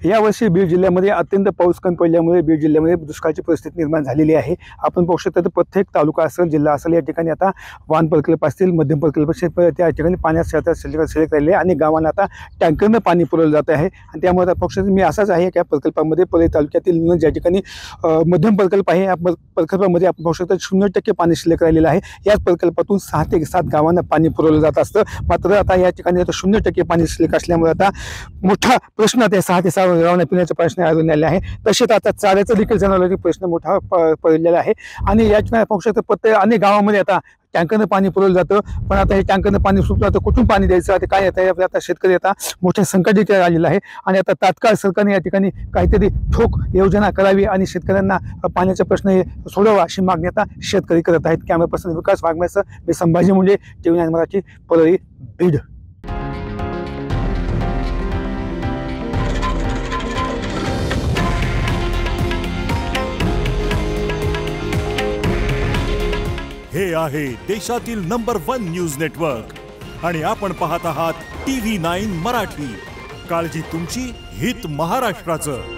यावर्षी बीड जिल्ह्यामध्ये अत्यंत पाऊस कमी पडल्यामुळे बीड जिल्ह्यामध्ये दुष्काळाची परिस्थिती निर्माण झालेली आहे। आपण पाहू शकता तर प्रत्येक तालुका असेल, जिल्हा असेल, या ठिकाणी आता वाहन प्रकल्प असतील, मध्यम प्रकल्प त्या ठिकाणी पाण्यात शिल्लक राहिले आणि गावांना आता टँकरनं पाणी पुरवलं जात आहे। आणि त्यामुळे आता पाहू शकता मी असाच आहे की या प्रकल्पामध्ये परळी तालुक्यातील ज्या ठिकाणी मध्यम प्रकल्प आहे, या प्रकल्पामध्ये आपण पाहू शकता 0% पाणी शिल्लक राहिलेलं आहे। याच प्रकल्पातून 6 ते 7 गावांना पाणी पुरवलं जात असतं। मात्र आता या ठिकाणी 0% पाणी शिल्लक असल्यामुळे आता मोठा प्रश्न आता 6 ते 7 गावांना पिण्याचा प्रश्न आढळून आलेला आहे। तसेच आता चाऱ्याचा देखील जनावरांचा प्रश्न मोठा पडलेला आहे। आणि या ठिकाणी पाहू शकता प्रत्येक अनेक गावांमध्ये आता टँकरनं पाणी पुरवलं जातं, पण आता हे टँकरनं पाणी सुटलं तर कुठून पाणी द्यायचं, आता काय येतं, आता शेतकरी आता मोठ्या संकटात आलेला आहे। आणि आता तात्काळ सरकारने या ठिकाणी काहीतरी ठोक योजना करावी आणि शेतकऱ्यांना पाण्याचा प्रश्न हे सोडवा अशी मागणी आता शेतकरी करत आहेत। कॅमेरा पर्सन विकास वाघमारेसह मी संभाजी मुंडे, TV9 मराठी, परळी, बीड। हे आहे देशातील नंबर 1 न्यूज नेटवर्क आणि आपण पाहत आहात TV9 मराठी। काळजी तुमची, हित महाराष्ट्राचं।